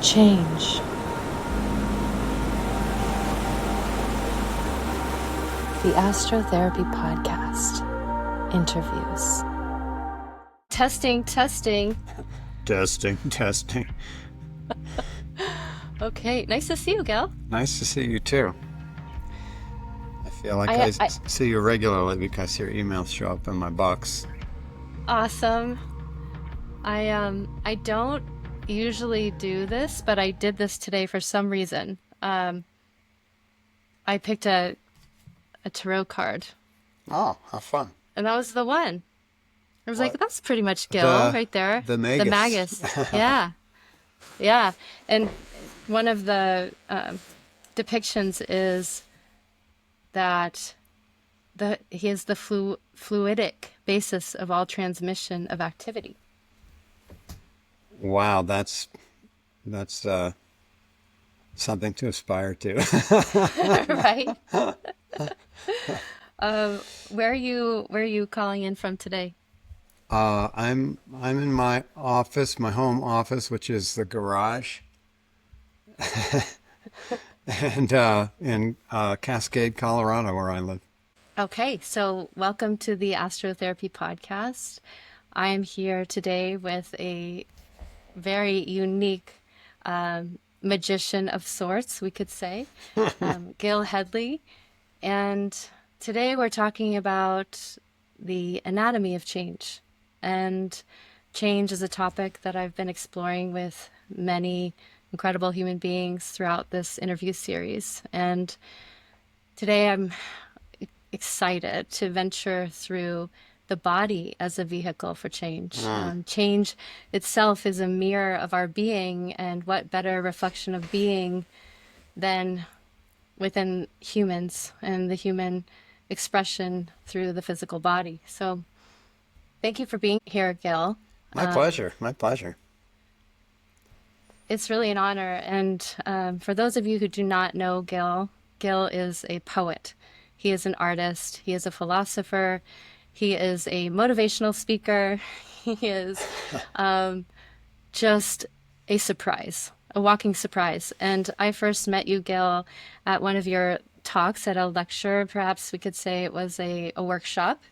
Change. The Astrotherapy Podcast. Interviews. Testing. Testing. Okay, nice to see you, Gil. Nice to see you too. I feel like I see you regularly because your emails show up in my box. Awesome. I don't usually do this, but I did this today for some reason. I picked a tarot card. Oh, how fun. And that was the one. I was like, that's pretty much Gil right there. The Magus. The Magus. Yeah. Yeah. And one of the depictions is that he is the fluidic basis of all transmission of activity. Wow, that's something to aspire to. Right? Where are you calling in from today? I'm in my office, my home office, which is the garage, and in Cascade, Colorado, where I live. Okay, so welcome to the Astrotherapy Podcast. I am here today with a very unique magician of sorts, we could say, Gil Hedley. And today we're talking about the anatomy of change. And change is a topic that I've been exploring with many incredible human beings throughout this interview series. And today I'm excited to venture through the body as a vehicle for change. Change itself is a mirror of our being, and what better reflection of being than within humans and the human expression through the physical body. So thank you for being here, Gil. My pleasure. It's really an honor. And for those of you who do not know Gil is a poet. He is an artist. He is a philosopher. He is a motivational speaker. He is just a surprise, a walking surprise. And I first met you, Gil, at one of your talks at a lecture. Perhaps we could say it was a workshop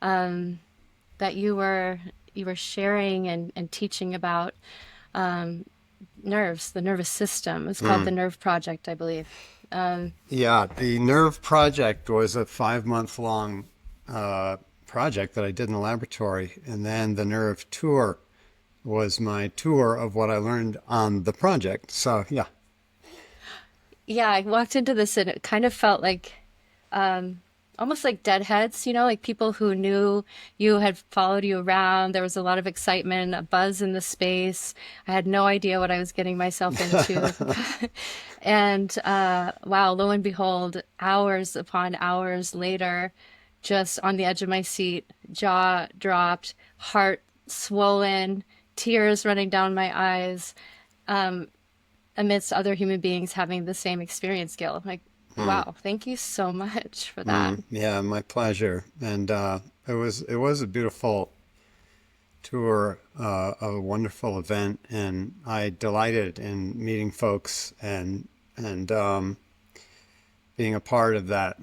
that you were sharing and teaching about nerves, the nervous system. It's called the Nerve Project, I believe. Yeah, the Nerve Project was a 5-month-long project that I did in the laboratory, and then the Nerve Tour was my tour of what I learned on the project. So, yeah. Yeah, I walked into this and it kind of felt like almost like deadheads, like people who knew you had followed you around. There was a lot of excitement, a buzz in the space. I had no idea what I was getting myself into. And wow, lo and behold, hours upon hours later, just on the edge of my seat, jaw dropped, heart swollen, tears running down my eyes, amidst other human beings having the same experience, Gil. Like, wow, thank you so much for that. Yeah, my pleasure. And it was a beautiful tour, a wonderful event, and I delighted in meeting folks and being a part of that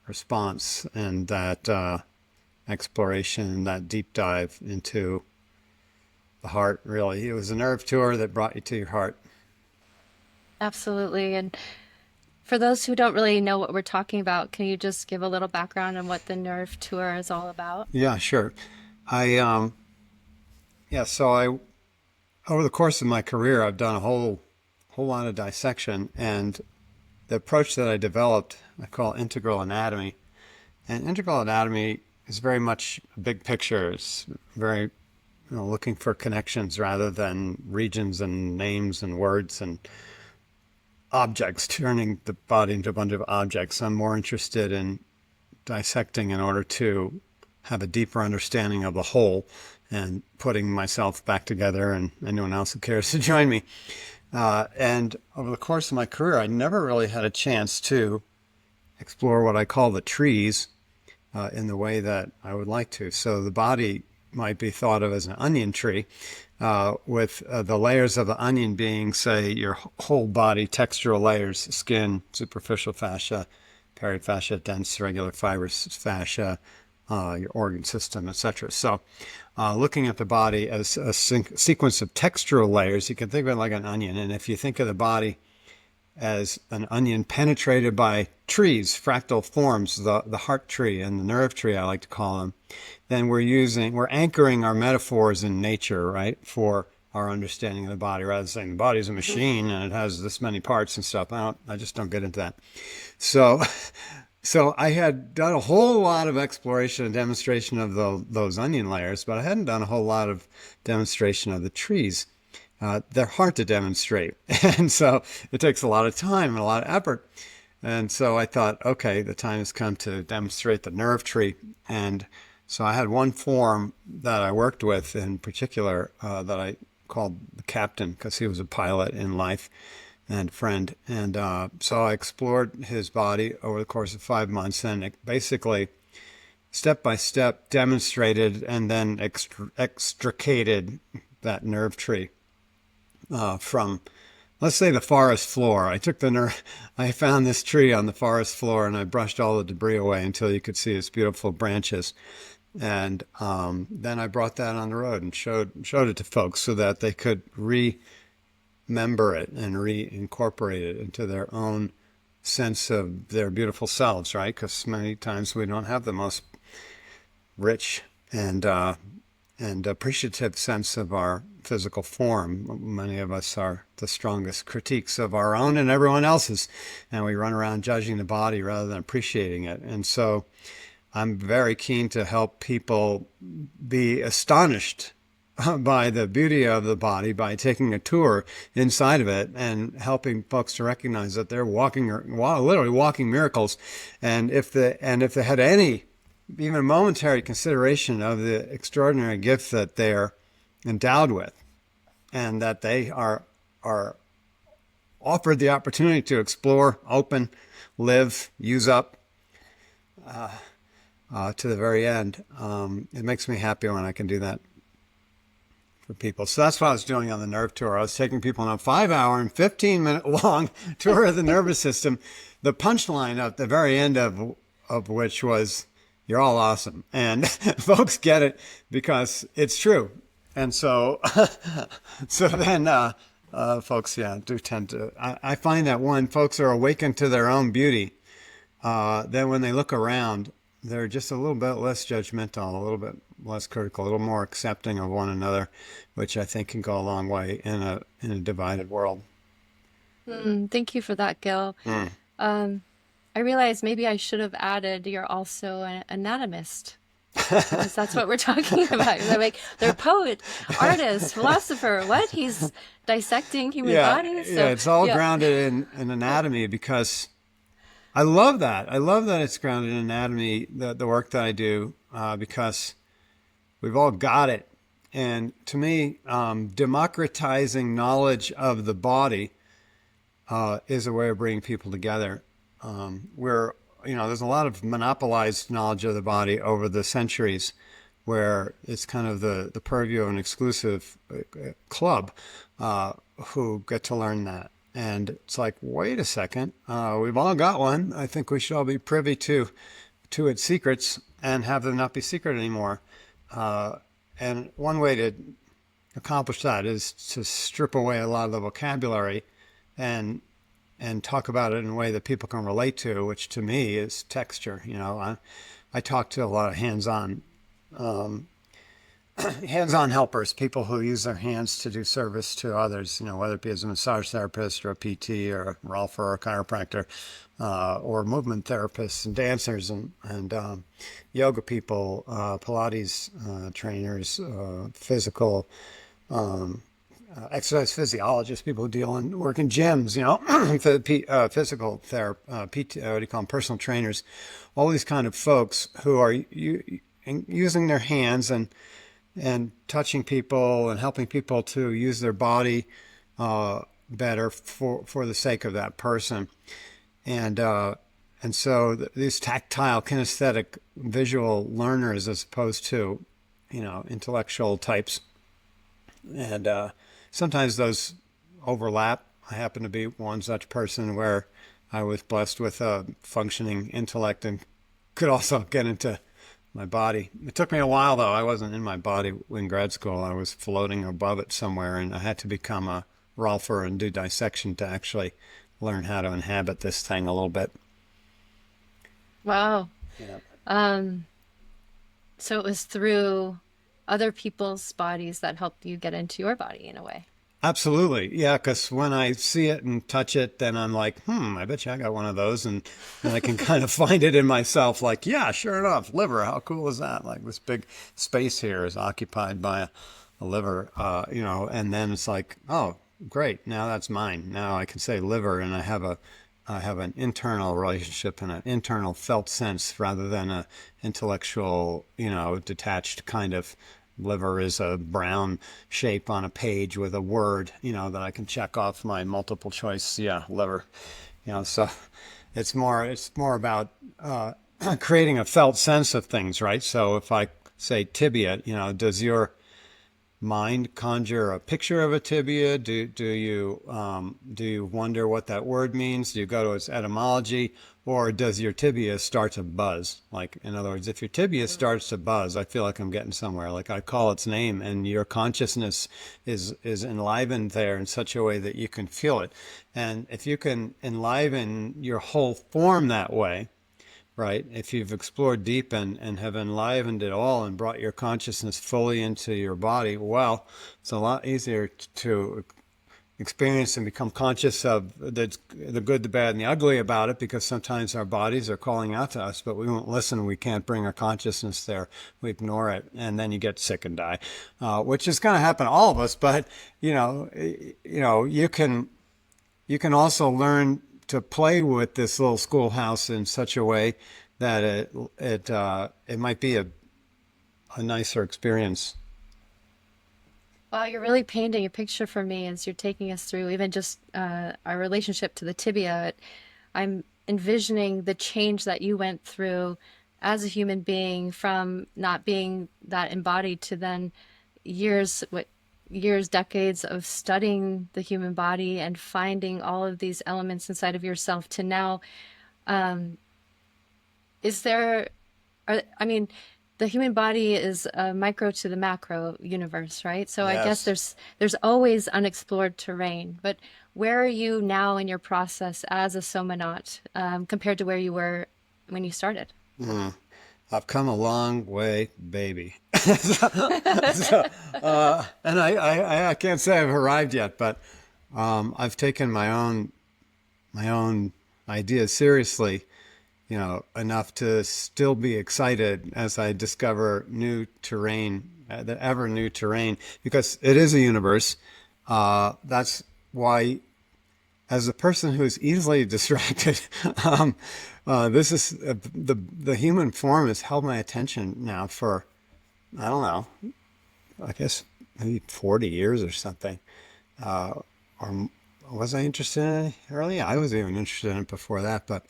response and that exploration, that deep dive into the heart, really. It was a nerve tour that brought you to your heart. Absolutely. And for those who don't really know what we're talking about, can you just give a little background on what the Nerve Tour is all about? Yeah, sure. So over the course of my career, I've done a whole lot of dissection, and the approach that I developed, I call integral anatomy. And integral anatomy is very much a big picture. It's very, looking for connections rather than regions and names and words and objects, turning the body into a bunch of objects. I'm more interested in dissecting in order to have a deeper understanding of the whole and putting myself back together and anyone else who cares to join me. And over the course of my career, I never really had a chance to explore what I call the trees in the way that I would like to. So the body might be thought of as an onion tree, with the layers of the onion being, say, your whole body textural layers: skin, superficial fascia, perifascia, dense regular fibrous fascia, your organ system, etc. So looking at the body as a sequence of textural layers, you can think of it like an onion. And if you think of the body as an onion penetrated by trees, fractal forms, the heart tree and the nerve tree, I like to call them, then we're anchoring our metaphors in nature, right, for our understanding of the body, rather than saying the body's a machine and it has this many parts and stuff. I just don't get into that. So I had done a whole lot of exploration and demonstration of those onion layers, but I hadn't done a whole lot of demonstration of the trees. They're hard to demonstrate, and so it takes a lot of time and a lot of effort. And so I thought, okay, the time has come to demonstrate the nerve tree. And so I had one form that I worked with in particular that I called the captain, because he was a pilot in life and friend. And so I explored his body over the course of 5 months, and it basically step by step demonstrated and then extricated that nerve tree from, let's say, the forest floor. I found this tree on the forest floor, and I brushed all the debris away until you could see its beautiful branches. And then I brought that on the road and showed it to folks so that they could remember it and reincorporate it into their own sense of their beautiful selves, right? Because many times we don't have the most rich and appreciative sense of our physical form. Many of us are the strongest critiques of our own and everyone else's, and we run around judging the body rather than appreciating it. And so I'm very keen to help people be astonished by the beauty of the body by taking a tour inside of it and helping folks to recognize that they're literally walking miracles. And if they had any even momentary consideration of the extraordinary gift that they're endowed with, and that they are offered the opportunity to explore, open, live, use up to the very end, it makes me happy when I can do that for people. So that's what I was doing on the nerve tour. I was taking people on a 5-hour and 15-minute long tour of the nervous system. The punchline at the very end of which was, "You're all awesome." And folks get it because it's true. And so, then folks, do tend to, I find that when folks are awakened to their own beauty, then when they look around, they're just a little bit less judgmental, a little bit less critical, a little more accepting of one another, which I think can go a long way in a divided world. Thank you for that, Gil. I realized maybe I should have added you're also an anatomist, because that's what we're talking about. They're poet, artist, philosopher. What? He's dissecting human bodies? So, it's all grounded in anatomy, because I love that. I love that it's grounded in anatomy, the work that I do, because we've all got it. And to me, democratizing knowledge of the body is a way of bringing people together. There's a lot of monopolized knowledge of the body over the centuries, where it's kind of the purview of an exclusive club who get to learn that. And it's like, wait a second, we've all got one. I think we should all be privy to its secrets and have them not be secret anymore. And one way to accomplish that is to strip away a lot of the vocabulary and talk about it in a way that people can relate to, which to me is texture. I talk to a lot of hands-on helpers, people who use their hands to do service to others, whether it be as a massage therapist or a PT or a rolfer or a chiropractor, or movement therapists and dancers and yoga people, Pilates trainers, physical exercise physiologists, people who work in gyms, physical therapy, what do you call them, personal trainers, all these kind of folks who are using their hands and touching people and helping people to use their body better for the sake of that person. And so these tactile, kinesthetic, visual learners, as opposed to intellectual types. And sometimes those overlap. I happen to be one such person where I was blessed with a functioning intellect and could also get into my body. It took me a while, though. I wasn't in my body in grad school. I was floating above it somewhere, and I had to become a Rolfer and do dissection to actually learn how to inhabit this thing a little bit. Wow. Yeah. So it was through other people's bodies that helped you get into your body in a way. Absolutely. Yeah, because when I see it and touch it, then I'm like, I bet you I got one of those. And I can kind of find it in myself like, yeah, sure enough, liver. How cool is that? Like this big space here is occupied by a liver, and then it's like, oh, great. Now that's mine. Now I can say liver and I have an internal relationship and an internal felt sense rather than a intellectual, detached kind of. Liver is a brown shape on a page with a word, that I can check off my multiple choice. Yeah, liver. So it's more about creating a felt sense of things, right? So if I say tibia, does your mind conjure a picture of a tibia? Do you wonder what that word means? Do you go to its etymology, or does your tibia start to buzz? Like, in other words, if your tibia starts to buzz, I feel like I'm getting somewhere. Like I call its name, and your consciousness is enlivened there in such a way that you can feel it. And if you can enliven your whole form that way, right? If you've explored deep and have enlivened it all and brought your consciousness fully into your body, well, it's a lot easier to experience and become conscious of the good, the bad, and the ugly about it, because sometimes our bodies are calling out to us, but we won't listen. We can't bring our consciousness there. We ignore it, and then you get sick and die, which is going to happen to all of us. But you can also learn to play with this little schoolhouse in such a way that it might be a nicer experience. Wow, you're really painting a picture for me as you're taking us through even just our relationship to the tibia. I'm envisioning the change that you went through as a human being from not being that embodied to then years, decades of studying the human body and finding all of these elements inside of yourself to now. Is there, I mean, the human body is a micro to the macro universe, right? So I guess Yes. there's always unexplored terrain. But where are you now in your process as a somanaut compared to where you were when you started? I've come a long way, baby. And I can't say I've arrived yet, but I've taken my own ideas seriously, enough to still be excited as I discover new terrain, the ever new terrain, because it is a universe. That's why, as a person who's easily distracted, this is the human form has held my attention now for, I don't know, I guess maybe 40 years or something. Or was I interested in it early? I was even interested in it before that, but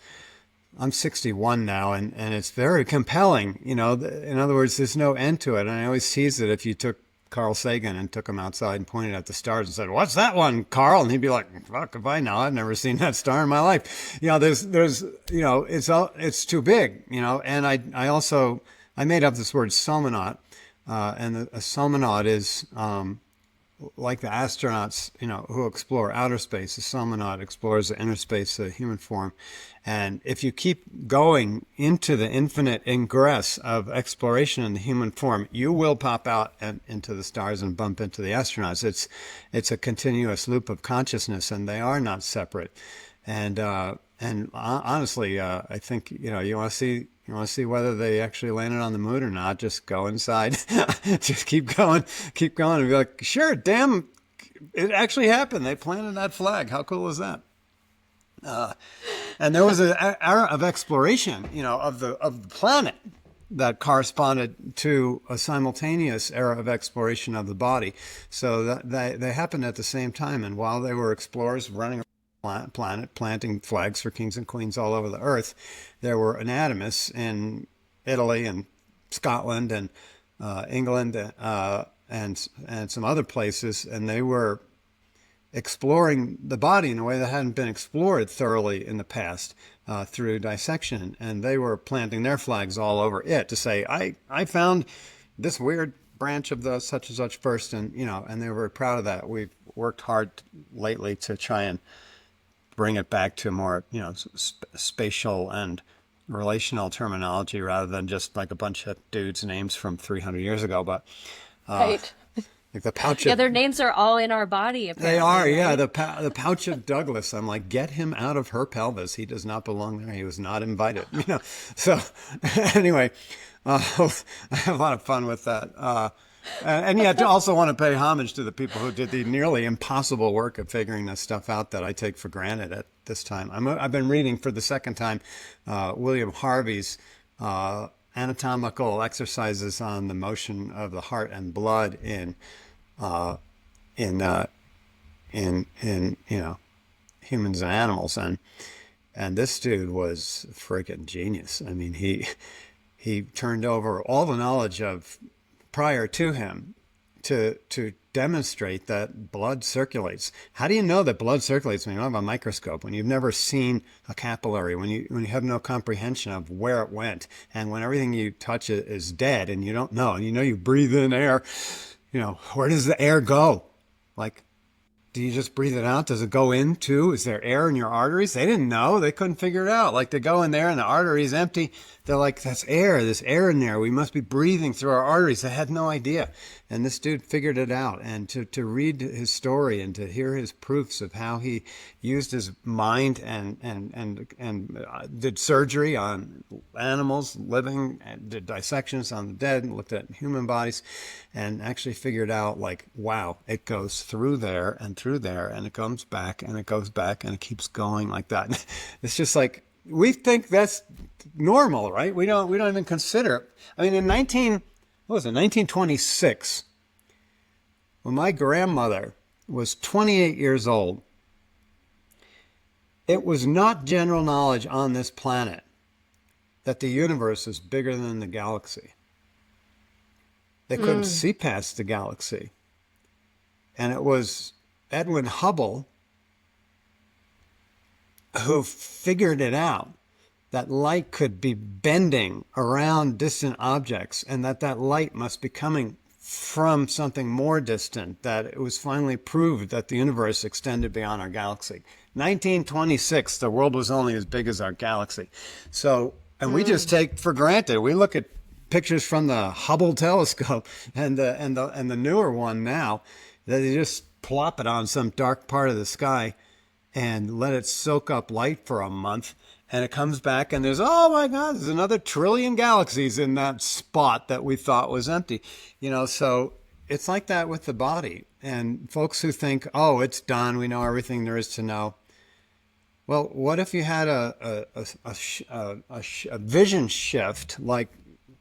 I'm 61 now, and it's very compelling. In other words, there's no end to it. And I always tease it, if you took Carl Sagan and took him outside and pointed at the stars and said, "What's that one, Carl?" And he'd be like, "Fuck if I know. I've never seen that star in my life." It's too big. And I made up this word somonaut, and a somonaut is like the astronauts, who explore outer space. The somonaut explores the inner space, the human form. And if you keep going into the infinite ingress of exploration in the human form, you will pop out and into the stars and bump into the astronauts. It's a continuous loop of consciousness, and they are not separate. And honestly, I think, you want to see. You want to see whether they actually landed on the moon or not? Just go inside. Just keep going, and be like, sure, damn, it actually happened. They planted that flag. How cool is that? And there was an era of exploration, of the planet that corresponded to a simultaneous era of exploration of the body. So that they happened at the same time. And while they were explorers running planet, planting flags for kings and queens all over the earth, there were anatomists in Italy and Scotland and England, and some other places, and they were exploring the body in a way that hadn't been explored thoroughly in the past through dissection. And they were planting their flags all over it to say, I found this weird branch of the such and such first. And, and they were very proud of that. We've worked hard lately to try and bring it back to more, spatial and relational terminology rather than just like a bunch of dudes' names from 300 years ago. But Right. like the pouch Yeah, of, their names are all in our body, apparently. they are, yeah. Right? The pouch of Douglas. I'm like, get him out of her pelvis. He does not belong there. He was not invited. So anyway, I have a lot of fun with that. And yet, I also want to pay homage to the people who did the nearly impossible work of figuring this stuff out that I take for granted at this time. I've been reading for the second time William Harvey's anatomical exercises on the motion of the heart and blood in humans and animals, and this dude was freaking genius. I mean, he turned over all the knowledge of prior to him to demonstrate that blood circulates. How do you know that blood circulates when you don't have a microscope, when you've never seen a capillary, when you have no comprehension of where it went, and when everything you touch is dead and you don't know, and you breathe in air, where does the air go? Like, do you just breathe it out? Does it go in too? Is there air in your arteries? They didn't know. They couldn't figure it out. Like, they go in there and the artery is empty. They're like, that's air. There's air in there. We must be breathing through our arteries. They had no idea. And this dude figured it out. And to read his story and to hear his proofs of how he used his mind and did surgery on animals living, and did dissections on the dead, and looked at human bodies, and actually figured out, like, wow, it goes through there, and it comes back, and it goes back, and it keeps going like that. It's just like, we think that's normal, right? We don't even consider it. I mean, in 1926, when my grandmother was 28 years old, it was not general knowledge on this planet that the universe is bigger than the galaxy. They couldn't see past the galaxy. And it was Edwin Hubble who figured it out, that light could be bending around distant objects, and that light must be coming from something more distant, that it was finally proved that the universe extended beyond our galaxy. 1926, the world was only as big as our galaxy. So, and we just take for granted. We look at pictures from the Hubble telescope and the newer one now, that they just plop it on some dark part of the sky and let it soak up light for a month, and it comes back and there's, oh my God, there's another trillion galaxies in that spot that we thought was empty. So it's like that with the body. And folks who think, oh, it's done, we know everything there is to know. Well, what if you had a vision shift like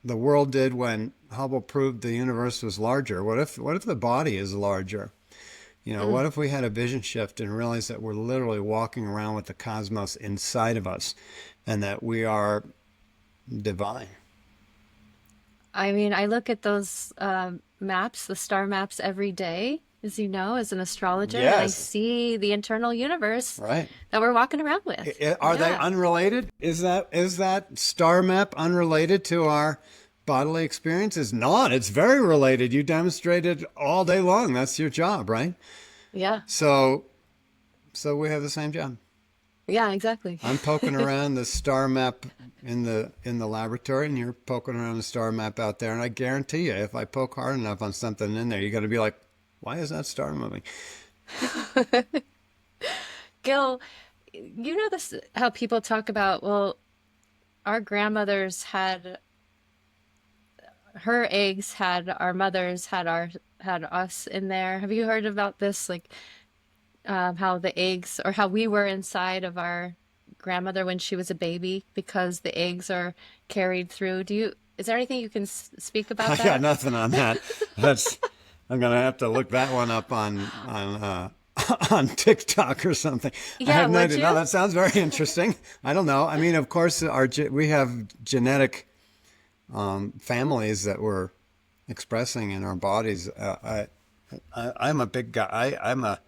the world did when Hubble proved the universe was larger? What if the body is larger? What if we had a vision shift and realized that we're literally walking around with the cosmos inside of us, and that we are divine? I mean, I look at those maps, the star maps, every day, as you know, as an astrologer, and I Yes. see the internal universe Right. that we're walking around with. Are they Yeah. unrelated? Is that star map unrelated to our bodily experience? It's not. It's very related. You demonstrated all day long. That's your job, right? Yeah. So we have the same job. Yeah, exactly. I'm poking around the star map in the laboratory, and you're poking around the star map out there. And I guarantee you, if I poke hard enough on something in there, you're going to be like, why is that star moving? Gil, you know this, how people talk about, well, our grandmothers had her eggs, had our mothers, had us in there. Have you heard about this? Like how the eggs, or how we were inside of our grandmother when she was a baby, because the eggs are carried through. Is there anything you can speak about I that? got nothing on that. I'm going to have to look that one up on on TikTok or something. I Yeah, have no would idea. you? No, that sounds very interesting. I don't know. I mean, of course, we have genetic families that were expressing in our bodies. I'm a big guy. I'm a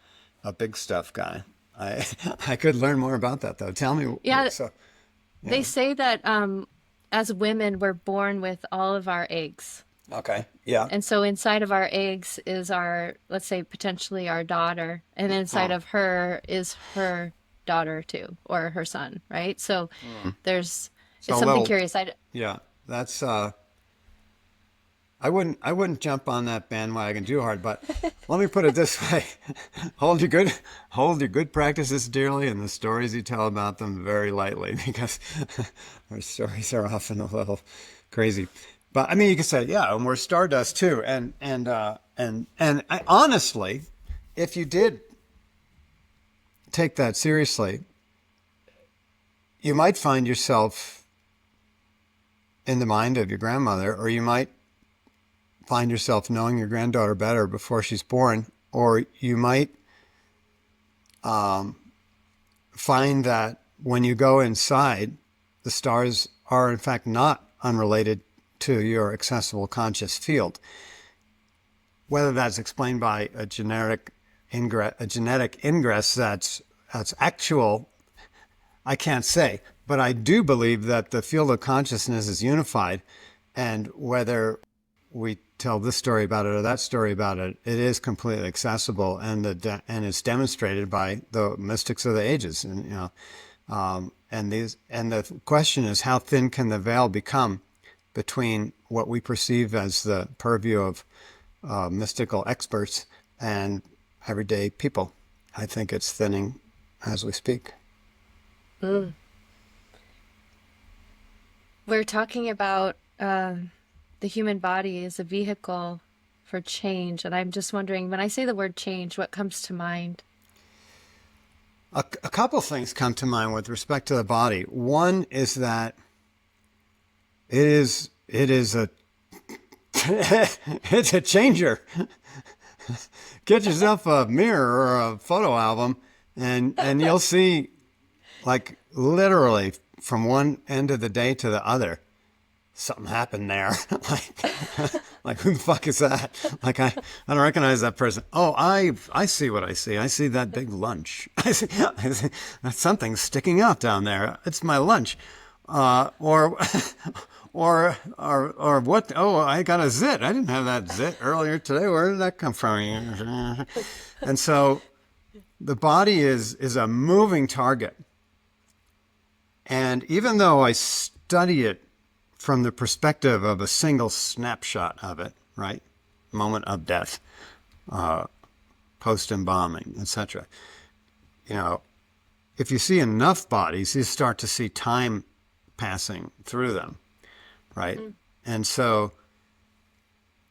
big stuff guy. I I could learn more about that though. Tell me. Yeah, So they yeah. say that as women, we're born with all of our eggs. Okay. Yeah. And so inside of our eggs is our, let's say, potentially our daughter. And inside Hmm. of her is her daughter too, or her son, right? So there's, So it's a something little. curious. Yeah. That's. I wouldn't jump on that bandwagon too hard, but let me put it this way. hold your good practices dearly and the stories you tell about them very lightly because our stories are often a little crazy. But I mean you can say, yeah, and we're stardust too. And honestly, if you did take that seriously, you might find yourself in the mind of your grandmother, or you might find yourself knowing your granddaughter better before she's born, or you might find that when you go inside, the stars are in fact not unrelated to your accessible conscious field. Whether that's explained by a genetic ingress that's actual, I can't say, but I do believe that the field of consciousness is unified, and whether we tell this story about it or that story about it, it is completely accessible, and it's demonstrated by the mystics of the ages. And the question is, how thin can the veil become between what we perceive as the purview of mystical experts and everyday people? I think it's thinning as we speak. We're talking about the human body as a vehicle for change. And I'm just wondering, when I say the word change, what comes to mind? A couple things come to mind with respect to the body. One is that it is a it's a changer. Get yourself a mirror or a photo album, and you'll see, like, literally from one end of the day to the other, something happened there. like who the fuck is that? Like I don't recognize that person. Oh, I see what I see. I see that big lunch. I see something's sticking out down there. It's my lunch. Or or what? Oh, I got a zit. I didn't have that zit earlier today. Where did that come from? And so the body is a moving target. And even though I study it from the perspective of a single snapshot of it, right? Moment of death, post-embalming, etc. If you see enough bodies, you start to see time passing through them, right? And so,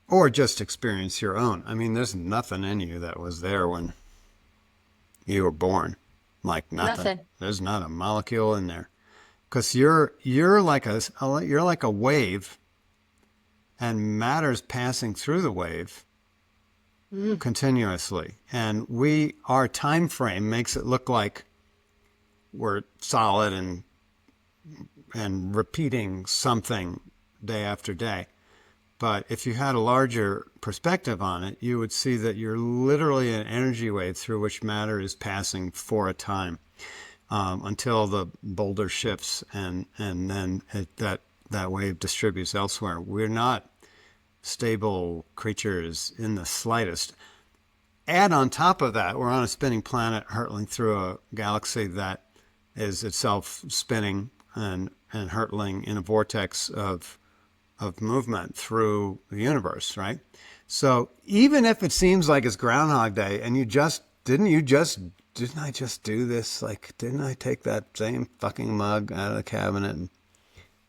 or just experience your own. I mean, there's nothing in you that was there when you were born. Like nothing. Nothing. There's not a molecule in there. Because you're like a wave, and matter's passing through the wave continuously, and our time frame makes it look like we're solid and repeating something day after day. But if you had a larger perspective on it, you would see that you're literally an energy wave through which matter is passing for a time. Until the boulder shifts and then that wave distributes elsewhere. We're not stable creatures in the slightest. Add on top of that, we're on a spinning planet hurtling through a galaxy that is itself spinning and hurtling in a vortex of movement through the universe, right? So even if it seems like it's Groundhog Day and didn't I just do this? Like, didn't I take that same fucking mug out of the cabinet and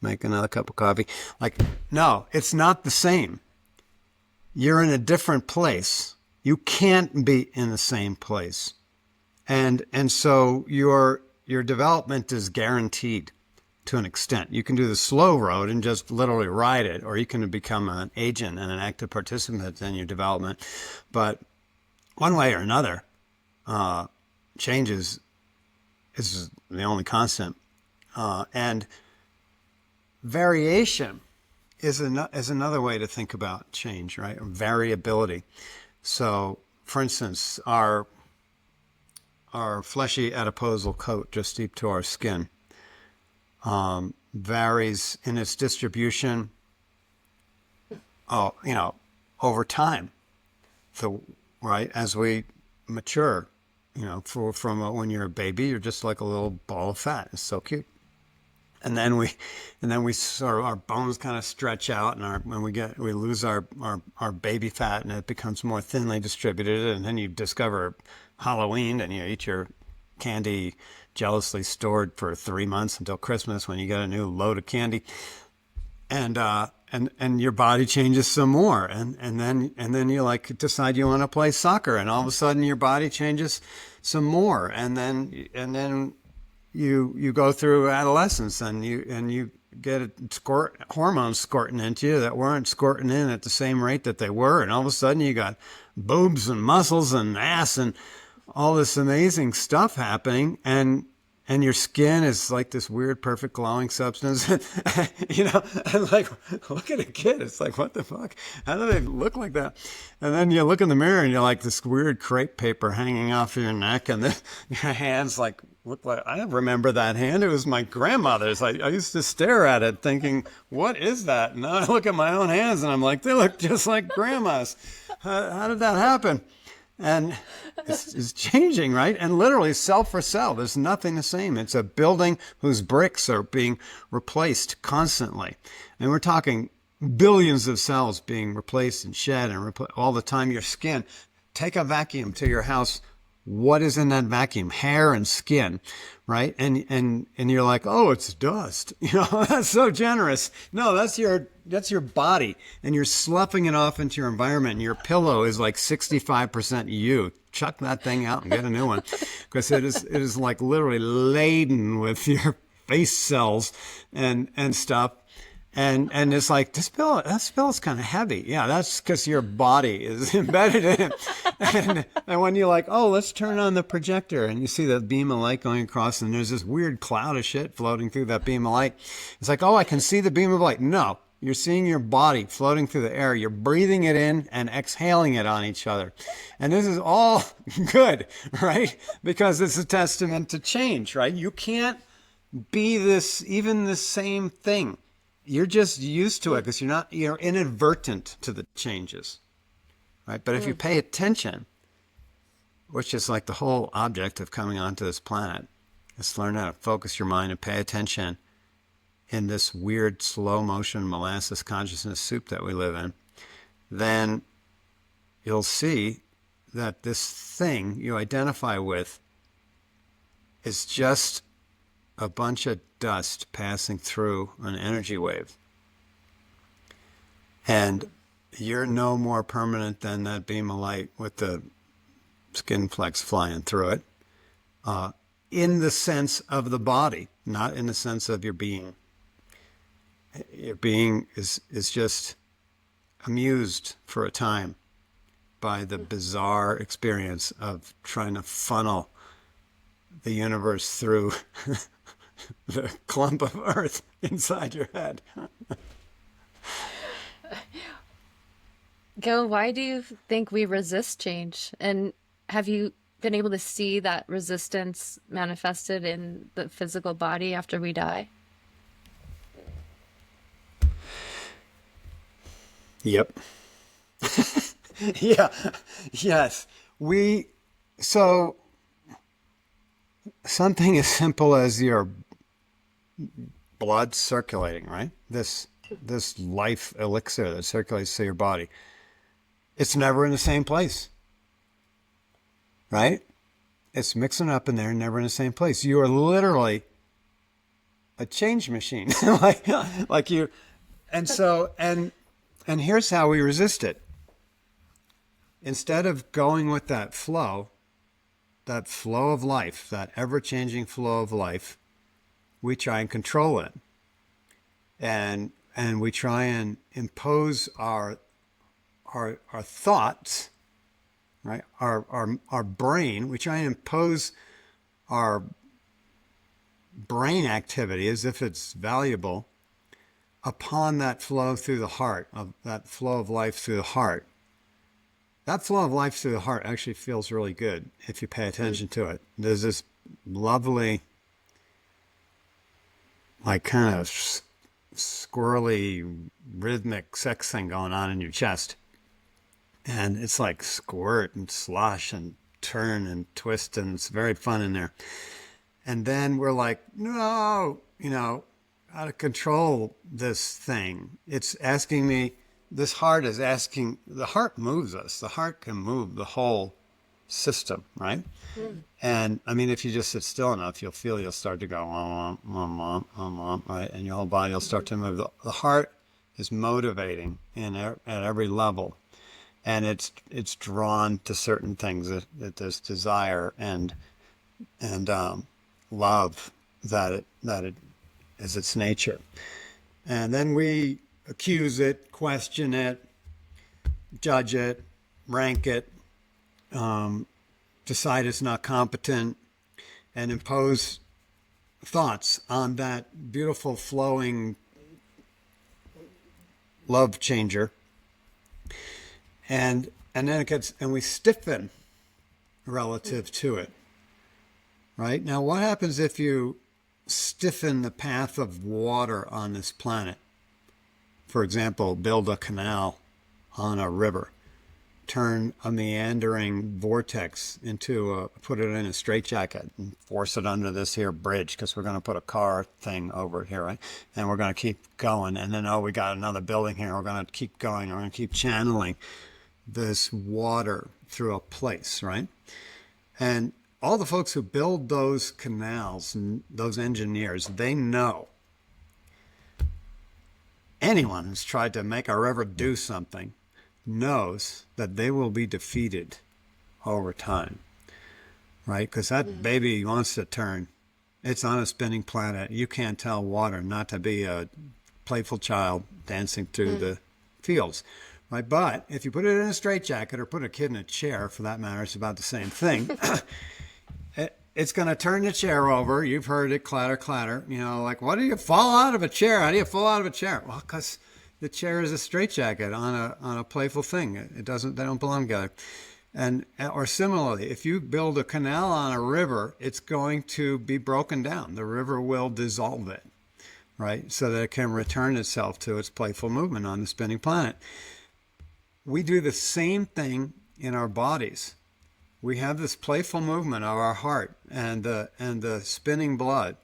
make another cup of coffee? Like, no, it's not the same. You're in a different place. You can't be in the same place. And so your development is guaranteed to an extent. You can do the slow road and just literally ride it, or you can become an agent and an active participant in your development. But one way or another, changes is the only constant. And variation is another way to think about change, right? Variability. So, for instance, our fleshy adiposal coat just deep to our skin varies in its distribution, over time. So, right, as we mature, from when you're a baby, you're just like a little ball of fat. It's so cute. And then we sort of, our bones kind of stretch out, and we lose our baby fat, and it becomes more thinly distributed. And then you discover Halloween, and you eat your candy jealously stored for 3 months until Christmas, when you get a new load of candy, and your body changes some more, and then you like decide you want to play soccer, and all of a sudden your body changes some more, and then you go through adolescence, and you get hormones squirting into you that weren't squirting in at the same rate that they were, and all of a sudden you got boobs and muscles and ass and all this amazing stuff happening, and your skin is like this weird, perfect glowing substance. And like, look at a kid. It's like, what the fuck? How do they look like that? And then you look in the mirror, and you're like this weird crepe paper hanging off your neck, and then your hands like look like, I remember that hand. It was my grandmother's. I used to stare at it thinking, what is that? And now I look at my own hands, and I'm like, they look just like grandma's. How did that happen? And it's changing, right? And literally cell for cell, there's nothing the same. It's a building whose bricks are being replaced constantly. And we're talking billions of cells being replaced and shed and all the time. Your skin, take a vacuum to your house. What is in that vacuum? Hair and skin, right? And you're like, oh, it's dust. That's so generous. No, that's your body, and you're sloughing it off into your environment, and your pillow is like 65% you. Chuck that thing out and get a new one, because it is like literally laden with your face cells and stuff. And it's like, that spill is kind of heavy. Yeah, that's because your body is embedded in it. And when you're like, oh, let's turn on the projector, and you see that beam of light going across, and there's this weird cloud of shit floating through that beam of light. It's like, oh, I can see the beam of light. No, you're seeing your body floating through the air. You're breathing it in and exhaling it on each other. And this is all good, right? Because it's a testament to change, right? You can't be even the same thing. You're just used to it because you're inadvertent to the changes, right? But if you pay attention, which is like the whole object of coming onto this planet, is to learn how to focus your mind and pay attention in this weird slow motion molasses consciousness soup that we live in, then you'll see that this thing you identify with is just a bunch of dust passing through an energy wave. And you're no more permanent than that beam of light with the skin flecks flying through it, in the sense of the body, not in the sense of your being. Your being is just amused for a time by the bizarre experience of trying to funnel the universe through the clump of earth inside your head. Gil, why do you think we resist change? And have you been able to see that resistance manifested in the physical body after we die? Yep. Yeah. Yes. So something as simple as your blood circulating, right? This life elixir that circulates through your body. It's never in the same place, right? It's mixing up in there, never in the same place. You are literally a change machine, like you. And so, and here's how we resist it. Instead of going with that flow of life, that ever-changing flow of life, we try and control it. And we try and impose our thoughts, right? Our brain, we try and impose our brain activity as if it's valuable upon that flow through the heart, of that flow of life through the heart, that flow of life through the heart actually feels really good if you pay attention to it. There's this lovely, like kind of squirrely, rhythmic sex thing going on in your chest. And it's like squirt and slosh and turn and twist, and it's very fun in there. And then we're like, no, out of control, this thing. It's asking me, this heart is asking, the heart moves us. The heart can move the whole system, right? And I mean, if you just sit still enough, you'll start to go, right? And your whole body will start to move. The heart is motivating at every level. And it's drawn to certain things that there's desire and love that it is its nature. And then we accuse it, question it, judge it, rank it, decide it's not competent, and impose thoughts on that beautiful flowing love changer. And then it gets, and we stiffen relative to it, right? Now, what happens if you stiffen the path of water on this planet? For example, build a canal on a river, turn a meandering vortex put it in a straitjacket and force it under this here bridge because we're going to put a car thing over it here, right? And we're going to keep going. And then, we got another building here. We're going to keep going. We're going to keep channeling this water through a place, right? And all the folks who build those canals and those engineers, they know anyone who's tried to make a river do something knows that they will be defeated over time, right? Because that baby wants to turn. It's on a spinning planet. You can't tell water not to be a playful child dancing through the fields. Right, but if you put it in a straitjacket or put a kid in a chair, for that matter, it's about the same thing. It's going to turn the chair over. You've heard it clatter, clatter. Like, what do you fall out of a chair? How do you fall out of a chair? Well, because the chair is a straitjacket on a playful thing. They don't belong together. Or similarly, if you build a canal on a river, it's going to be broken down. The river will dissolve it, right, so that it can return itself to its playful movement on the spinning planet. We do the same thing in our bodies. We have this playful movement of our heart and the spinning blood.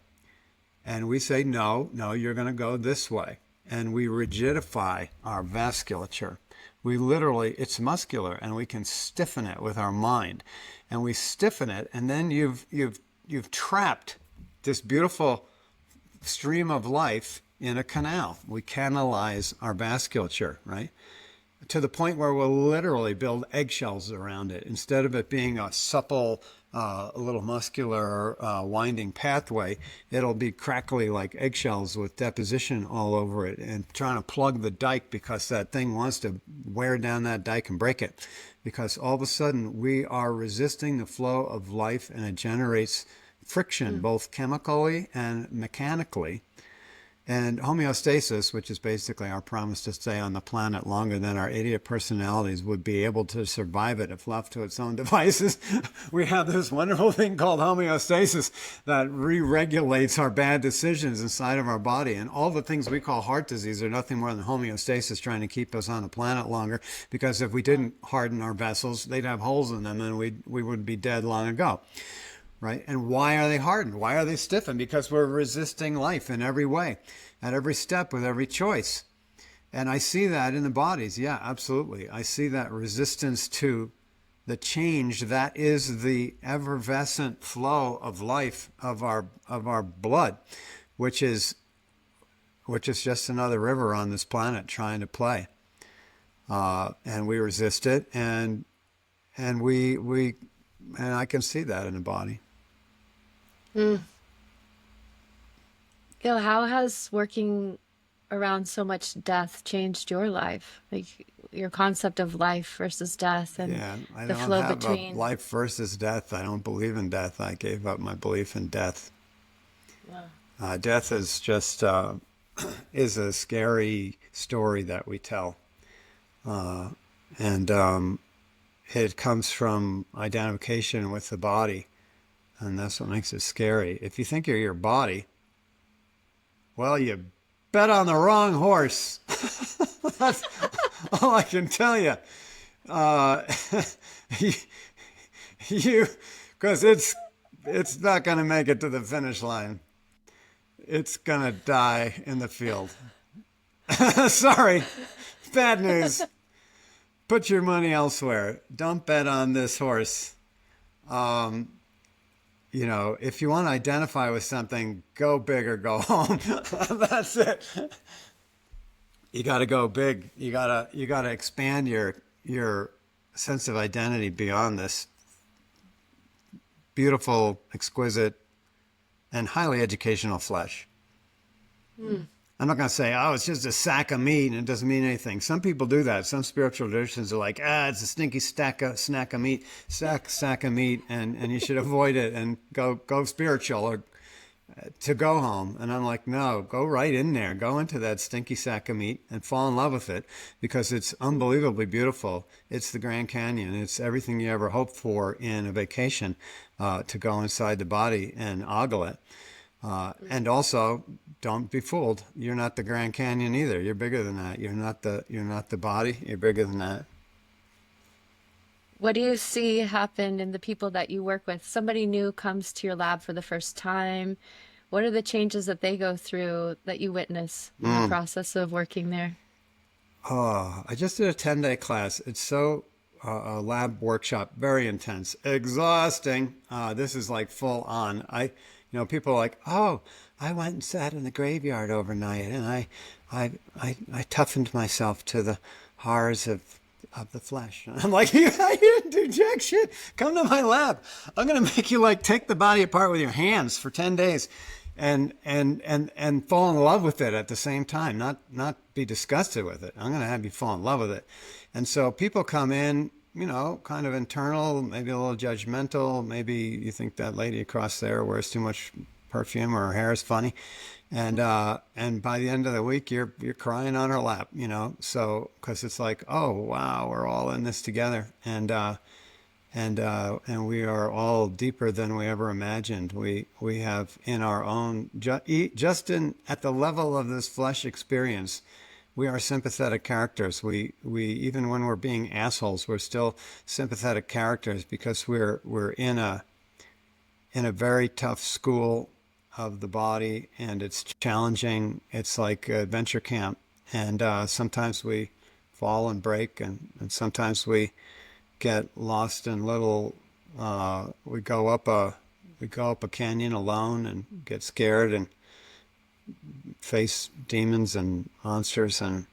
And we say, no, you're going to go this way. And we rigidify our vasculature. We literally, it's muscular, and we can stiffen it with our mind. And we stiffen it, and then you've trapped this beautiful stream of life in a canal. We canalize our vasculature, right? To the point where we'll literally build eggshells around it. Instead of it being a supple, a little muscular, winding pathway, it'll be crackly like eggshells with deposition all over it, and trying to plug the dike because that thing wants to wear down that dike and break it. Because all of a sudden we are resisting the flow of life, and it generates friction, both chemically and mechanically. And homeostasis, which is basically our promise to stay on the planet longer than our idiot personalities would be able to survive it if left to its own devices. We have this wonderful thing called homeostasis that re-regulates our bad decisions inside of our body. And all the things we call heart disease are nothing more than homeostasis trying to keep us on the planet longer. Because if we didn't harden our vessels, they'd have holes in them, and we would be dead long ago. Right? And why are they hardened? Why are they stiffened? Because we're resisting life in every way, at every step, with every choice. And I see that in the bodies. Yeah, absolutely. I see that resistance to the change that is the effervescent flow of life of our blood, which is just another river on this planet trying to play. And we resist it, and I can see that in the body. Gil, how has working around so much death changed your life? Like your concept of life versus death, and I the don't flow have between a life versus death. I don't believe in death. I gave up my belief in death. Wow. Death is just is a scary story that we tell. And it comes from identification with the body. And that's what makes it scary. If you think you're your body, well, you bet on the wrong horse. That's all I can tell you. You, because it's not going to make it to the finish line. It's going to die in the field. Sorry, bad news. Put your money elsewhere. Don't bet on this horse. If you want to identify with something, go big or go home. That's it. You got to go big. You got to expand your sense of identity beyond this beautiful, exquisite, and highly educational flesh. I'm not going to say, oh, it's just a sack of meat and it doesn't mean anything. Some people do that. Some spiritual traditions are like, it's a stinky sack of meat, and you should avoid it and go spiritual or to go home. And I'm like, no, go right in there. Go into that stinky sack of meat and fall in love with it because it's unbelievably beautiful. It's the Grand Canyon. It's everything you ever hoped for in a vacation, to go inside the body and ogle it. And also, don't be fooled. You're not the Grand Canyon either. You're bigger than that. You're not the body. You're bigger than that. What do you see happen in the people that you work with? Somebody new comes to your lab for the first time. What are the changes that they go through that you witness in the process of working there? Oh, I just did a 10-day class. It's so a lab workshop, very intense, exhausting. This is like full on. People are like, oh, I went and sat in the graveyard overnight, and I toughened myself to the horrors of the flesh. And I'm like, you didn't do jack shit. Come to my lab. I'm gonna make you take the body apart with your hands for 10 days, and fall in love with it at the same time. Not be disgusted with it. I'm gonna have you fall in love with it. And so people come in, kind of internal, maybe a little judgmental. Maybe you think that lady across there wears too much perfume or her hair is funny. And by the end of the week, you're crying on her lap, so, cause it's like, oh, wow, we're all in this together. And we are all deeper than we ever imagined. We have in our own, just at the level of this flesh experience, we are sympathetic characters. We even when we're being assholes, we're still sympathetic characters because we're in a very tough school of the body, and it's challenging. It's like adventure camp, and sometimes we fall and break, and sometimes we get lost in little. We go up a canyon alone and get scared and face demons and monsters, and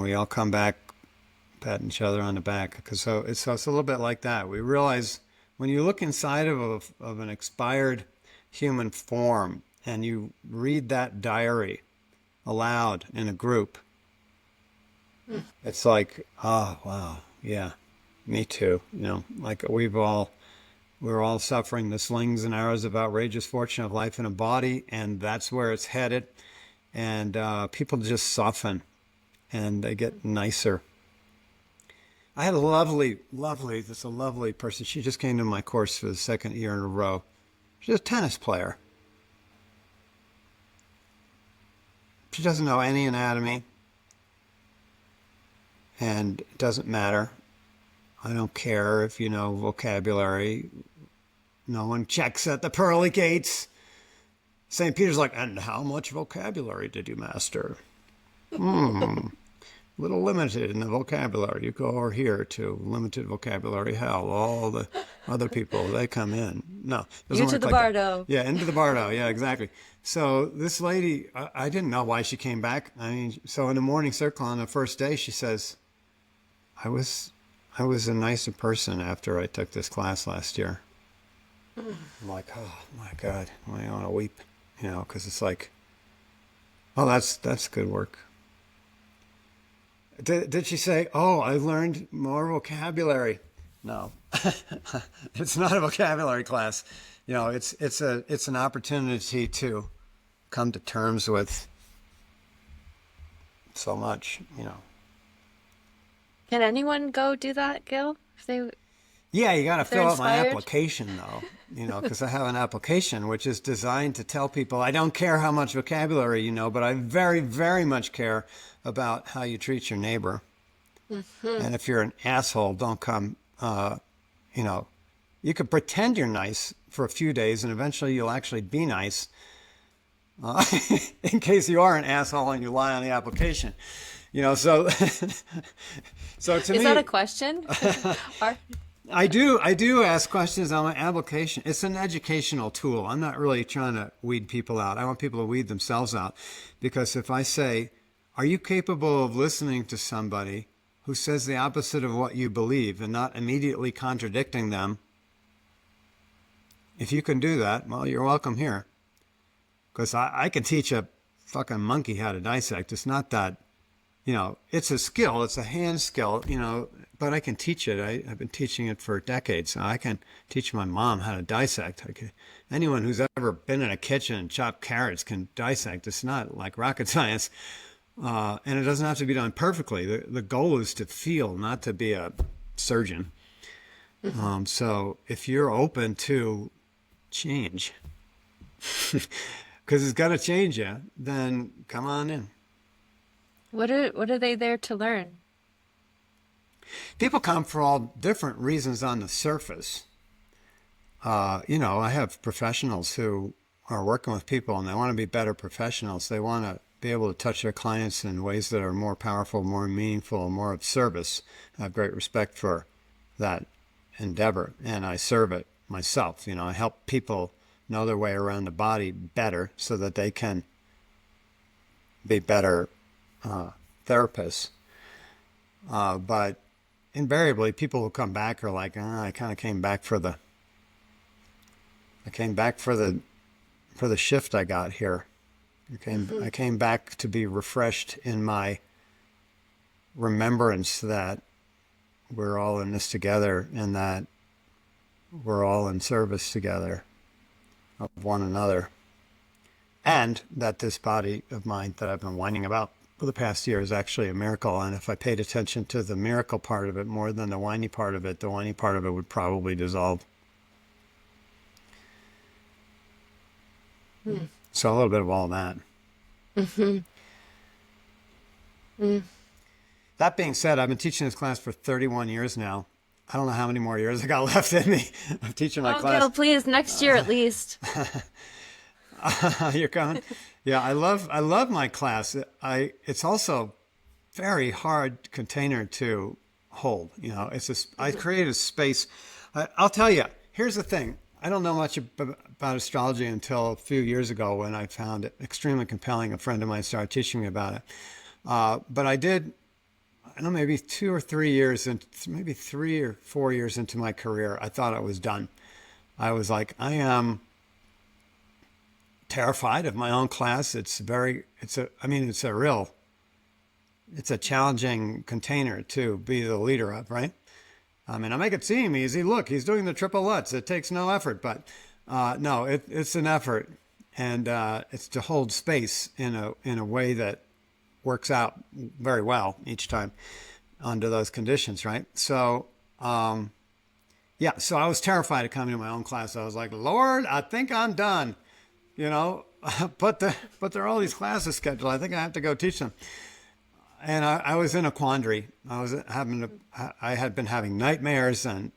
we all come back patting each other on the back. Because it's a little bit like that. We realize when you look inside of an expired human form and you read that diary aloud in a group, it's like, oh wow, yeah, me too. Like we're all suffering the slings and arrows of outrageous fortune of life in a body, and that's where it's headed. And people just soften, and they get nicer. I had a lovely person. She just came to my course for the second year in a row. She's a tennis player. She doesn't know any anatomy, and it doesn't matter. I don't care if you know vocabulary. No one checks at the pearly gates. St. Peter's like, and how much vocabulary did you master? Little limited in the vocabulary. You go over here to limited vocabulary hell. All the other people, they come in. No. You to the bardo. Yeah, into the bardo. Yeah, exactly. So this lady, I didn't know why she came back. So in the morning circle on the first day, she says, I was a nicer person after I took this class last year. I'm like, oh my God, I want to weep, because it's like, oh, that's good work. Did she say, oh, I learned more vocabulary? No, it's not a vocabulary class. It's an opportunity to come to terms with so much, you know. Can anyone go do that, Gil? Yeah, you got to If they're fill out my inspired? application though, you know, because I have an application which is designed to tell people I don't care how much vocabulary you know, but I very, very much care about how you treat your neighbor. And if you're an asshole, don't come, you know, you could pretend you're nice for a few days and eventually you'll actually be nice uh, in case you are an asshole and you lie on the application. You know, so so to Is that a me, question? Are, I do ask questions on my application. It's an educational tool. I'm not really trying to weed people out. I want people to weed themselves out. Because if I say, are you capable of listening to somebody who says the opposite of what you believe and not immediately contradicting them? If you can do that, well, you're welcome here. Because I can teach a fucking monkey how to dissect. It's not that, you know, it's a skill. It's a hand skill, you know, but I can teach it. I've been teaching it for decades. So I can teach my mom how to dissect. Anyone who's ever been in a kitchen and chopped carrots can dissect. It's not like rocket science. And it doesn't have to be done perfectly. The goal is to feel, not to be a surgeon. So if you're open to change, because it's got to change you, then come on in. what are they there to learn? People come for all different reasons on the surface. You know, I have professionals who are working with people and they want to be better professionals. They want to be able to touch their clients in ways that are more powerful, more meaningful, more of service. I have great respect for that endeavor and I serve it myself. You know, I help people know their way around the body better so that they can be better therapists. But invariably, people who come back are like, I kind of came back for the shift I got here. I came back to be refreshed in my remembrance that we're all in this together and that we're all in service together of one another. And that this body of mine that I've been whining about for the past year is actually a miracle. And if I paid attention to the miracle part of it more than the whiny part of it, the whiny part of it would probably dissolve. So a little bit of all that. That being said, I've been teaching this class for 31 years now. I don't know how many more years I got left in me of teaching my class. Gil, please, next year at least. You're coming? Yeah, I love my class. It's also very hard container to hold. You know, I create a space. I'll tell you, here's the thing. I don't know much about astrology until a few years ago when I found it extremely compelling. A friend of mine started teaching me about it. But I don't know, maybe 2 or 3 years, and maybe 3 or 4 years into my career, I thought I was done. I was like, I am terrified of my own class. It's a challenging container to be the leader of, right? I mean, I make it seem easy. Look, he's doing the triple Lutz. It takes no effort, but no, it's an effort, and it's to hold space in a way that works out very well each time under those conditions, right? So, yeah, so I was terrified of coming to my own class. I was like, Lord, I think I'm done. You know, but there are all these classes scheduled. I think I have to go teach them. And I was in a quandary. I had been having nightmares and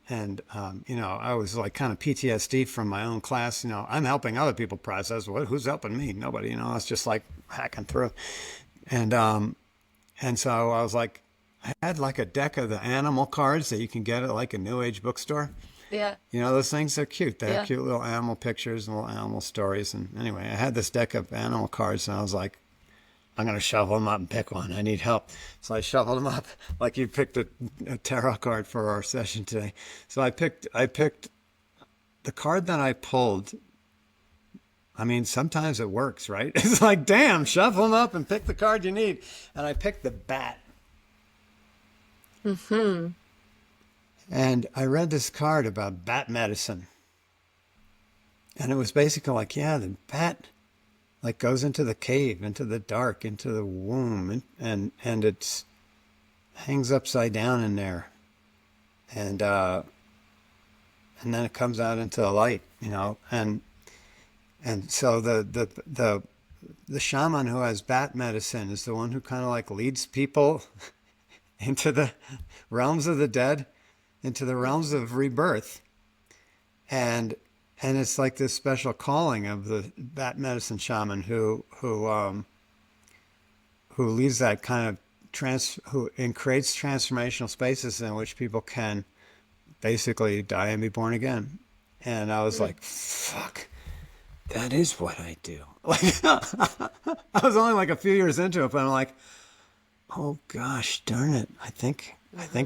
you know, I was like kind of PTSD from my own class. You know, I'm helping other people process. Who's helping me? Nobody. You know, I was just like hacking through. And so I was like, I had like a deck of the animal cards that you can get at like a New Age bookstore. Yeah. You know, those things are cute. They have cute little animal pictures and little animal stories. And anyway, I had this deck of animal cards and I was like, I'm going to shuffle them up and pick one. I need help. So I shuffled them up like you picked a tarot card for our session today. So I picked the card that I pulled. I mean, sometimes it works, right? It's like, damn, shuffle them up and pick the card you need. And I picked the bat. And I read this card about bat medicine. And it was basically like, yeah, the bat like goes into the cave, into the dark, into the womb, and it's hangs upside down in there, and then it comes out into the light, and so the shaman who has bat medicine is the one who kind of like leads people into the realms of the dead, into the realms of rebirth, and it's like this special calling of the bat medicine shaman who leads that kind of and creates transformational spaces in which people can basically die and be born again. And I was like, fuck, that is what I do. Like, I was only like a few years into it, but I'm like, oh gosh, darn it. I think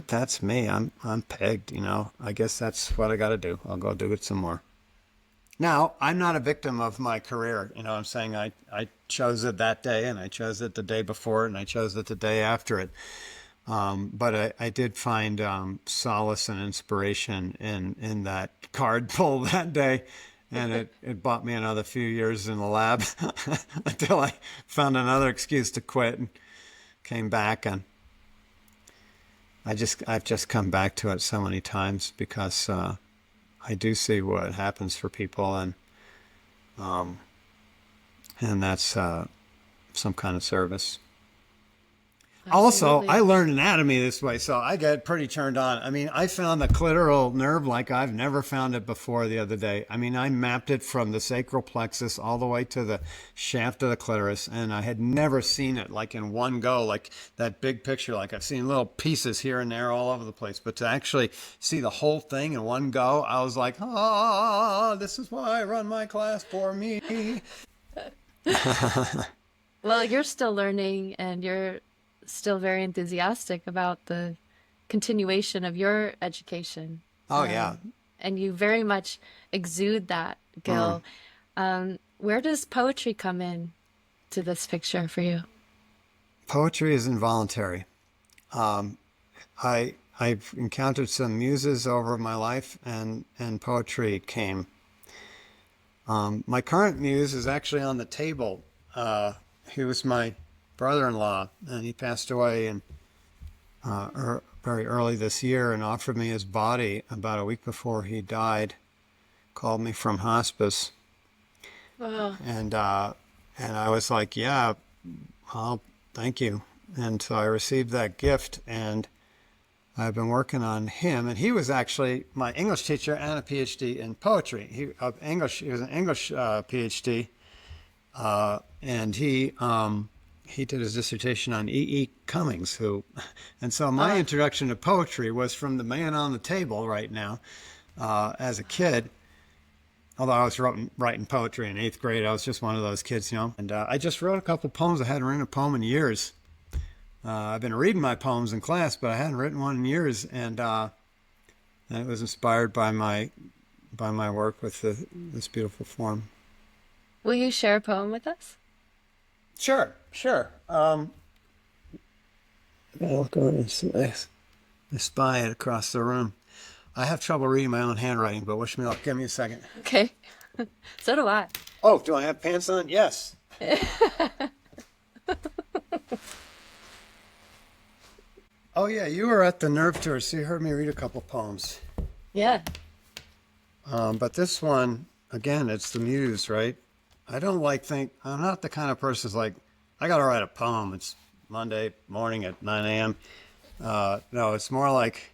that's me. I'm pegged, I guess that's what I got to do. I'll go do it some more. Now, I'm not a victim of my career. I'm saying I chose it that day, and I chose it the day before, and I chose it the day after it. But I did find solace and inspiration in that card pull that day. And it bought me another few years in the lab until I found another excuse to quit and came back. And I've just come back to it so many times because I do see what happens for people, and that's some kind of service. Absolutely. Also, I learned anatomy this way, so I get pretty turned on. I mean, I found the clitoral nerve like I've never found it before the other day. I mean, I mapped it from the sacral plexus all the way to the shaft of the clitoris, and I had never seen it like in one go, like that big picture. Like I've seen little pieces here and there all over the place, but to actually see the whole thing in one go, I was like, this is why I run my class for me. Well, you're still learning and you're still very enthusiastic about the continuation of your education. Oh, yeah. And you very much exude that, Gil. Where does poetry come in to this picture for you? Poetry is involuntary. I've encountered some muses over my life, and poetry came. My current muse is actually on the table. He was my brother-in-law, and he passed away very early this year, and offered me his body about a week before he died. Called me from hospice, and I was like, yeah, well, thank you. And so I received that gift, and I've been working on him. And he was actually my English teacher and a PhD in poetry. He was an English PhD, and he did his dissertation on E.E. Cummings, and so my introduction to poetry was from the man on the table right now. As a kid, although I was writing poetry in 8th grade, I was just one of those kids, And I just wrote a couple poems. I hadn't written a poem in years. I've been reading my poems in class, but I hadn't written one in years, and it was inspired by my work with this beautiful form. Will you share a poem with us? Sure. I'll go and spy it across the room. I have trouble reading my own handwriting, but wish me luck. Give me a second. Okay. So do I. Oh, do I have pants on? Yes. Oh, yeah, you were at the Nerve Tour, so you heard me read a couple poems. Yeah. But this one, again, it's the muse, right? I'm not the kind of person who's like, I got to write a poem. It's Monday morning at 9 a.m. No, it's more like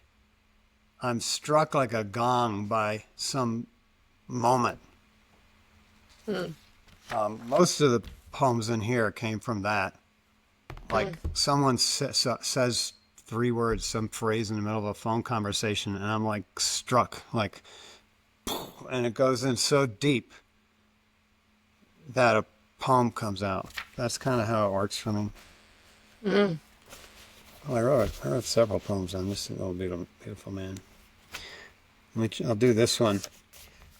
I'm struck like a gong by some moment. Most of the poems in here came from that. Like someone says 3 words, some phrase in the middle of a phone conversation, and I'm like struck, like, and it goes in so deep that a poem comes out. That's kind of how it works for me. Well, I wrote several poems on this little beautiful man. I'll do this one.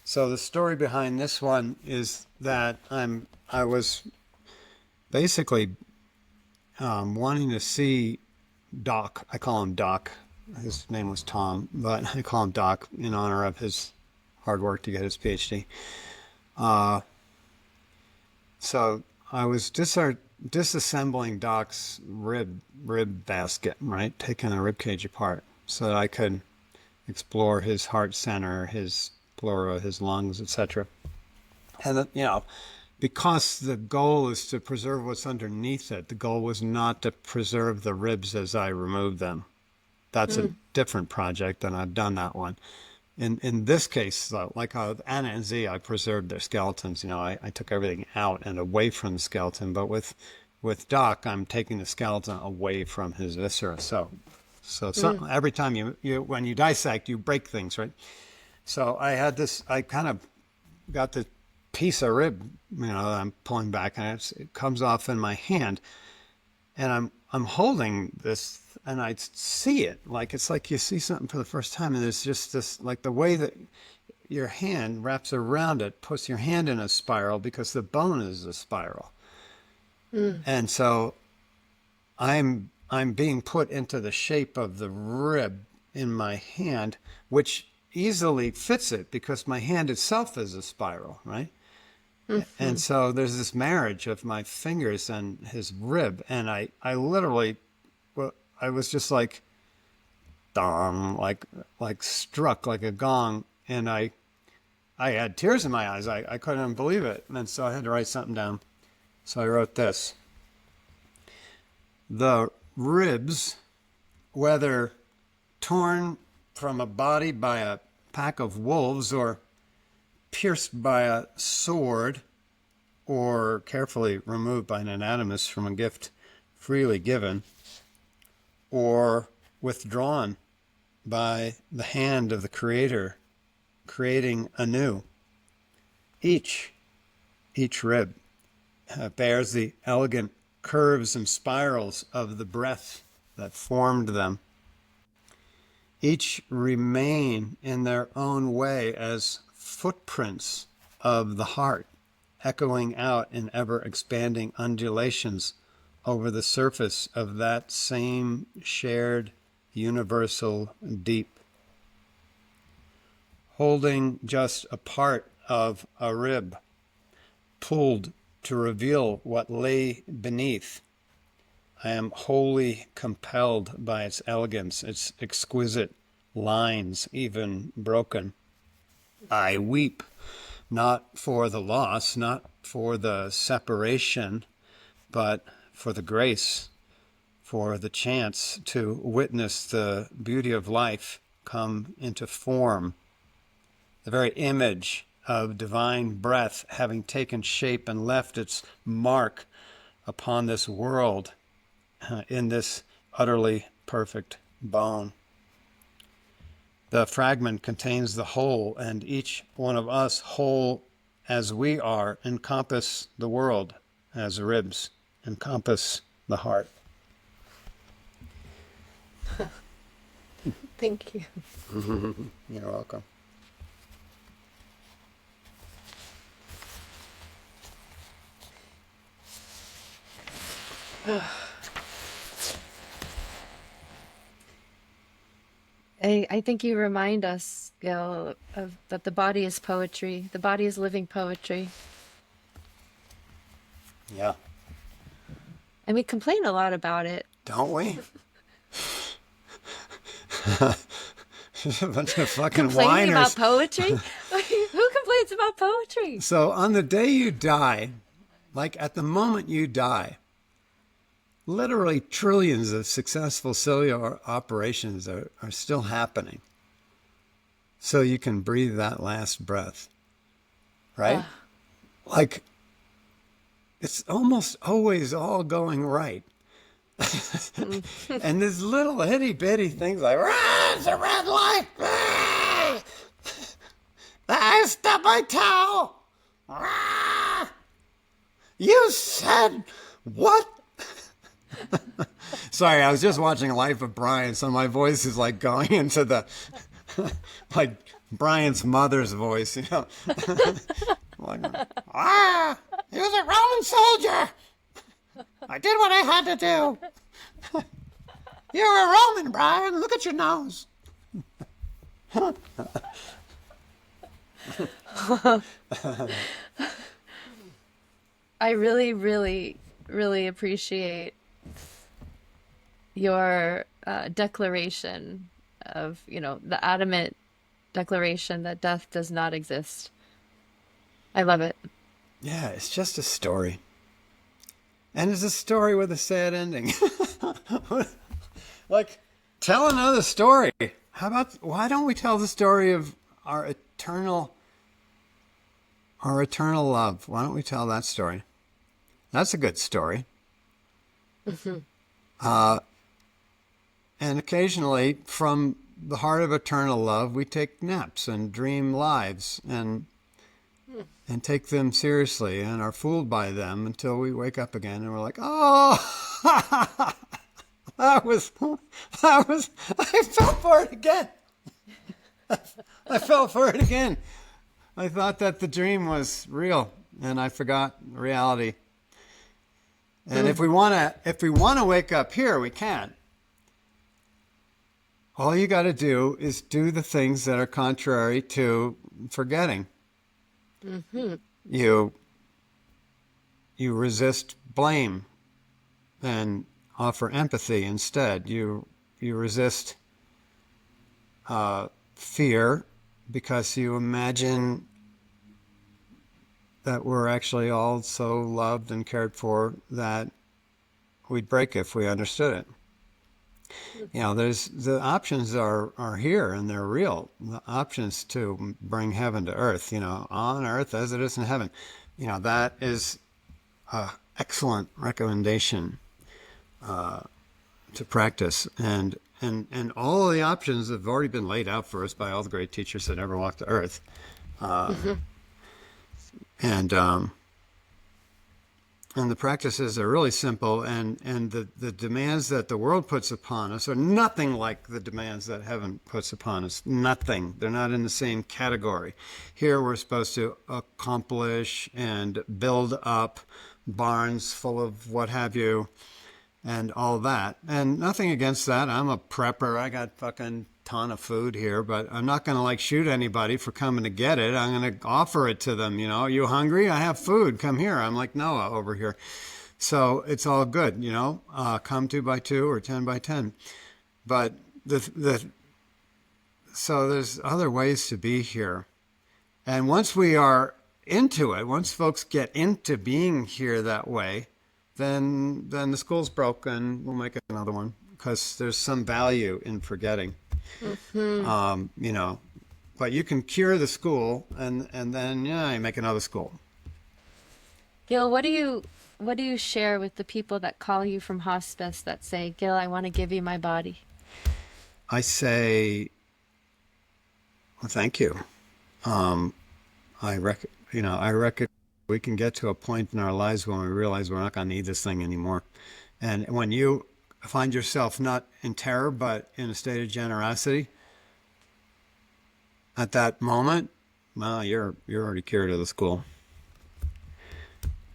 So the story behind this one is that I was basically wanting to see Doc. I call him Doc. His name was Tom, but I call him Doc in honor of his hard work to get his PhD. So I was disassembling Doc's rib basket, right? Taking the rib cage apart so that I could explore his heart center, his pleura, his lungs, etc. And because the goal is to preserve what's underneath it, the goal was not to preserve the ribs as I removed them. That's a different project, and I've done that one. In this case, though, like with Anna and Z, I preserved their skeletons. I took everything out and away from the skeleton. But with Doc, I'm taking the skeleton away from his viscera. So every time when you dissect, you break things, right? So I had this. I kind of got the piece of rib, that I'm pulling back, and it comes off in my hand, and I'm holding this. And I see it, it's like you see something for the first time, and there's just this, like the way that your hand wraps around it, puts your hand in a spiral because the bone is a spiral. And so I'm being put into the shape of the rib in my hand, which easily fits it because my hand itself is a spiral, right? And so there's this marriage of my fingers and his rib, and I literally, I was just like, dong, like struck like a gong, and I had tears in my eyes. I couldn't believe it, and so I had to write something down. So I wrote this: the ribs, whether torn from a body by a pack of wolves, or pierced by a sword, or carefully removed by an anatomist from a gift freely given, or withdrawn by the hand of the Creator, creating anew. Each rib bears the elegant curves and spirals of the breath that formed them. Each remain in their own way as footprints of the heart, echoing out in ever-expanding undulations over the surface of that same shared universal deep. Holding just a part of a rib, pulled to reveal what lay beneath, I am wholly compelled by its elegance, its exquisite lines, even broken. I weep, not for the loss, not for the separation, but for the grace, for the chance to witness the beauty of life come into form, the very image of divine breath having taken shape and left its mark upon this world in this utterly perfect bone. The fragment contains the whole, and each one of us, whole as we are, encompass the world as ribs encompass the heart. Thank you. You're welcome. I think you remind us, Gil, that the body is poetry. The body is living poetry. Yeah. And we complain a lot about it. Don't we? A bunch of fucking Complaining whiners. about poetry? Who complains about poetry? So on the day you die, like at the moment you die, literally trillions of successful cellular operations are still happening. So you can breathe that last breath, right? Like, it's almost always all going right. And this little itty bitty things like, it's a red light. I stubbed my toe. You said what? Sorry, I was just watching Life of Brian, so my voice is like going into the, like Brian's mother's voice, you know. Like, he was a Roman soldier. I did what I had to do. You're a Roman, Brian. Look at your nose. I really, really, really appreciate your declaration of, the adamant declaration that death does not exist. I love it. Yeah, it's just a story. And it's a story with a sad ending. Like, tell another story. Why don't we tell the story of our eternal love? Why don't we tell that story? That's a good story. And occasionally, from the heart of eternal love, we take naps and dream lives and take them seriously and are fooled by them until we wake up again and we're like, oh, that was, I fell for it again. I fell for it again. I thought that the dream was real and I forgot reality. And if we want to wake up here, we can. All you got to do is do the things that are contrary to forgetting. Mm-hmm. You resist blame and offer empathy instead. You resist fear because you imagine that we're actually all so loved and cared for that we'd break if we understood it. There's the options are here and they're real. The options to bring heaven to earth, on earth as it is in heaven. That is an excellent recommendation to practice. And all of the options have already been laid out for us by all the great teachers that ever walked the earth. And the practices are really simple, and the demands that the world puts upon us are nothing like the demands that heaven puts upon us. Nothing. They're not in the same category. Here we're supposed to accomplish and build up barns full of what have you and all that. And nothing against that. I'm a prepper. I got fucking ton of food here, but I'm not going to shoot anybody for coming to get it. I'm going to offer it to them. You hungry? I have food. Come here. I'm like Noah over here. So it's all good, come 2 by 2 or 10 by 10. But so there's other ways to be here. And once we are into it, once folks get into being here that way, then the school's broken. We'll make another one because there's some value in forgetting. Mm-hmm. But you can cure the school and then you make another school. Gil, what do you share with the people that call you from hospice that say, Gil, I want to give you my body? I say, well, thank you. I reckon we can get to a point in our lives when we realize we're not going to need this thing anymore. And when you find yourself not in terror, but in a state of generosity, at that moment, well, you're already cured of the school.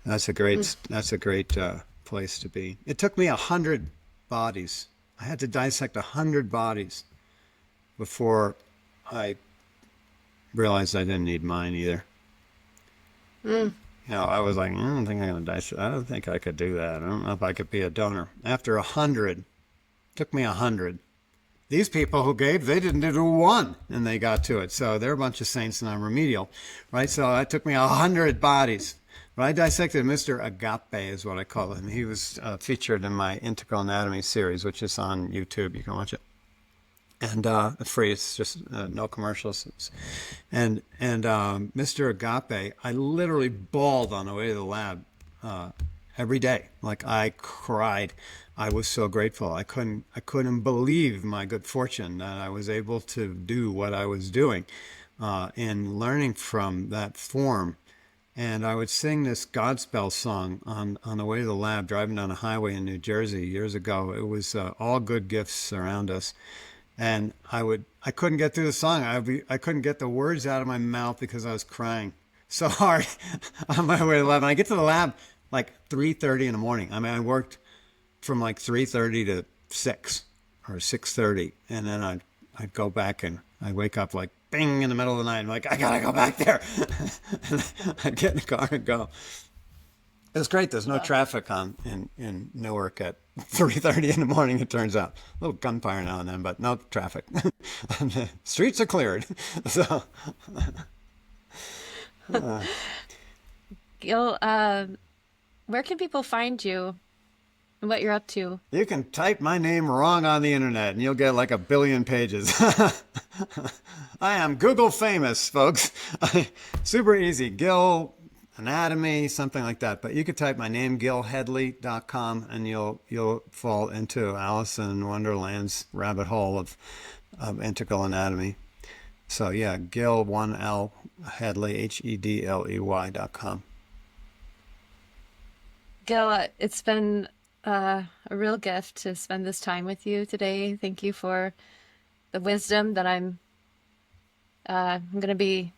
That's a great place to be. It took me 100 bodies. I had to dissect 100 bodies before I realized I didn't need mine either. I was like, I don't think I'm going to dissect. I don't think I could do that. I don't know if I could be a donor. After 100, took me 100. These people who gave, they didn't do one, and they got to it. So they're a bunch of saints, and I'm remedial, right? So it took me 100 bodies. But I dissected Mr. Agape, is what I call him. He was featured in my Integral Anatomy series, which is on YouTube. You can watch it. And free. It's just no commercials. And Mr. Agape, I literally bawled on the way to the lab every day. Like I cried. I was so grateful. I couldn't believe my good fortune that I was able to do what I was doing in learning from that form. And I would sing this Godspell song on the way to the lab, driving down a highway in New Jersey years ago. It was all good gifts around us. And I couldn't get through the song. I couldn't get the words out of my mouth because I was crying so hard on my way to the lab. And I get to the lab like 3:30 in the morning. I mean, I worked from like 3:30 to 6 or 6:30. And then I'd go back and I'd wake up like bing in the middle of the night. I'm like, I gotta go back there. And I'd get in the car and go. It's great. There's no traffic in Newark at 3:30 in the morning. It turns out a little gunfire now and then, but no traffic. And the streets are cleared. So, Gil, where can people find you and what you're up to? you can type my name wrong on the internet, and you'll get like 1 billion pages. I am Google famous, folks. Super easy. Gil Anatomy, something like that. But you could type my name, gilhedley.com, and you'll fall into Alice in Wonderland's rabbit hole of integral anatomy. So yeah, Gil, 1L, Hedley, HEDLEY.com. Gil, it's been a real gift to spend this time with you today. Thank you for the wisdom that I'm going to be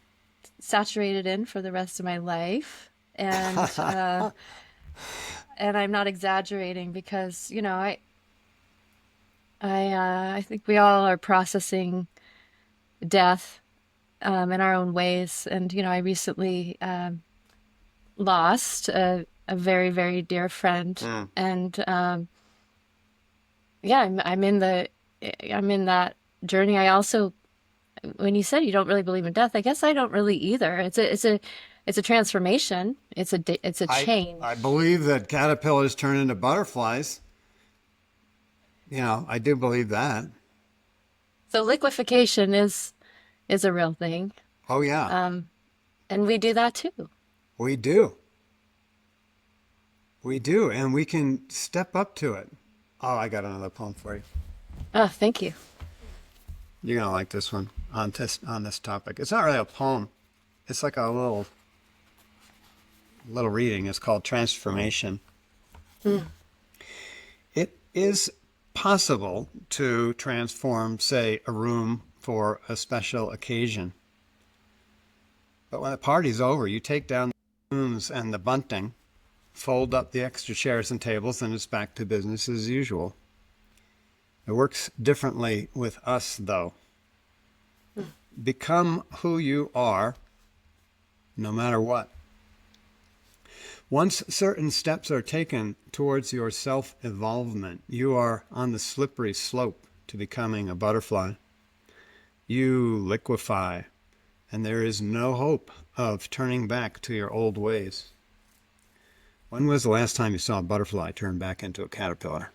saturated in for the rest of my life, and and I'm not exaggerating because I think we all are processing death in our own ways, and I recently lost a very, very dear friend, and yeah, I'm in that journey. I also, when you said you don't really believe in death, I guess I don't really either. It's a transformation. It's a change. I believe that caterpillars turn into butterflies. I do believe that. So liquefaction is a real thing. Oh yeah. And we do that too. We do. We do, and we can step up to it. Oh, I got another poem for you. Oh, thank you. You're gonna like this one on this topic. It's not really a poem. It's like a little reading. It's called Transformation. It is possible to transform, say, a room for a special occasion. But when the party's over, you take down the rooms and the bunting, fold up the extra chairs and tables, and it's back to business as usual. It works differently with us, though. Become who you are, no matter what. Once certain steps are taken towards your self-evolvement, you are on the slippery slope to becoming a butterfly. You liquefy, and there is no hope of turning back to your old ways. When was the last time you saw a butterfly turn back into a caterpillar?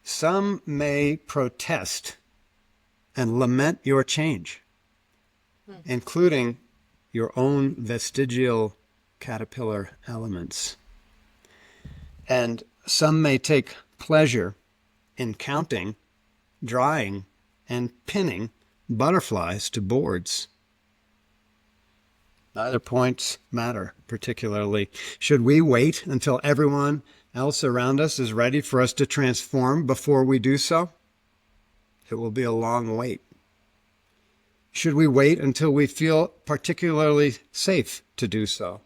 Some may protest and lament your change, including your own vestigial caterpillar elements. And some may take pleasure in counting, drying, and pinning butterflies to boards. Neither points matter particularly. Should we wait until everyone else around us is ready for us to transform before we do so? It will be a long wait. Should we wait until we feel particularly safe to do so?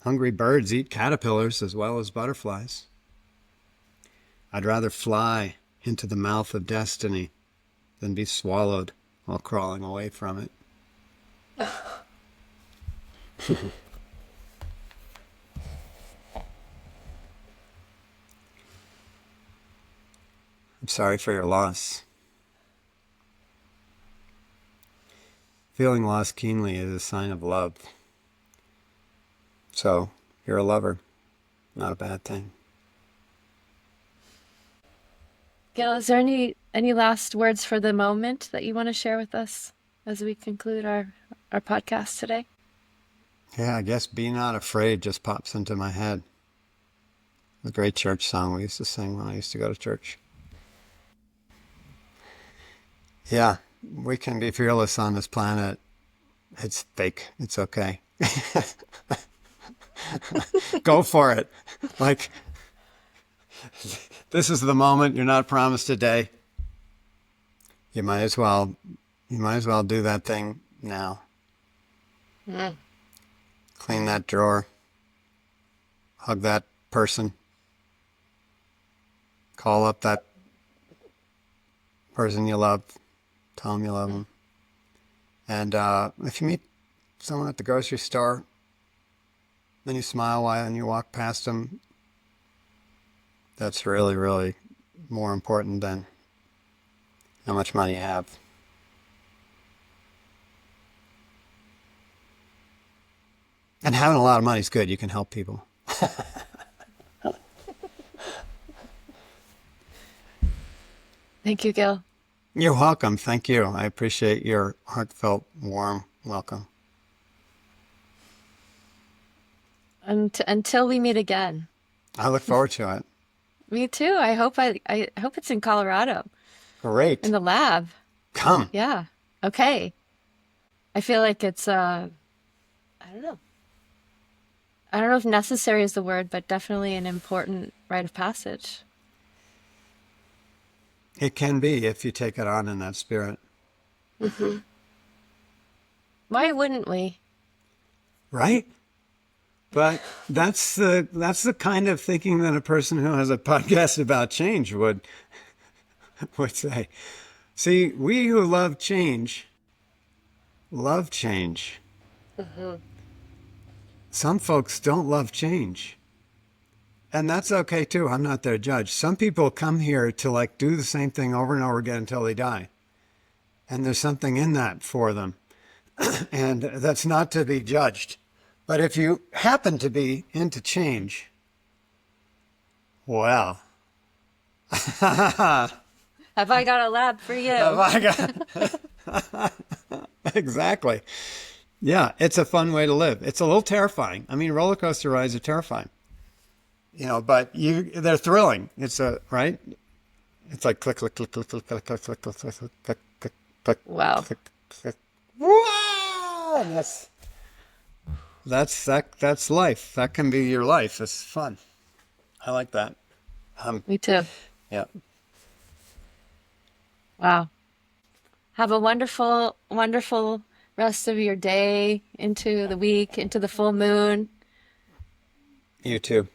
Hungry birds eat caterpillars as well as butterflies. I'd rather fly into the mouth of destiny than be swallowed while crawling away from it. I'm sorry for your loss. Feeling loss keenly is a sign of love. So, you're a lover. Not a bad thing. Gil, is there any last words for the moment that you want to share with us as we conclude our podcast today? Yeah, I guess Be Not Afraid just pops into my head. A great church song we used to sing when I used to go to church. Yeah, we can be fearless on this planet. It's fake. It's okay. Go for it. Like, this is the moment. You're not promised a day. You might as well do that thing now. Clean that drawer. Hug that person. Call up that person you love. Tell them you love them. And if you meet someone at the grocery store, and you smile while you walk past them, that's really, really more important than how much money you have. And having a lot of money is good. You can help people. Thank you, Gil. You're welcome. Thank you. I appreciate your heartfelt, warm welcome. Until we meet again. I look forward to it. Me too. I hope it's in Colorado. Great. In the lab. Come. Yeah. Okay. I feel like it's I don't know. I don't know if necessary is the word, but definitely an important rite of passage. It can be if you take it on in that spirit. Mm-hmm. Why wouldn't we? Right? But that's the kind of thinking that a person who has a podcast about change would say. See, we who love change. Mm-hmm. Some folks don't love change. And that's okay too. I'm not their judge. Some people come here to like do the same thing over and over again until they die. And there's something in that for them. And that's not to be judged. But if you happen to be into change, well, have I got a lab for you? Have I got... Exactly. Yeah, it's a fun way to live. It's a little terrifying. I mean, roller coaster rides are terrifying. But they're thrilling. Right? It's like click, click, click, click, click, click, click, click, click, click, click, click, click. Wow. Click, click. Wow! That's life. That can be your life. It's fun. I like that. Me too. Yeah. Wow. Have a wonderful, wonderful rest of your day, into the week, into the full moon. You too.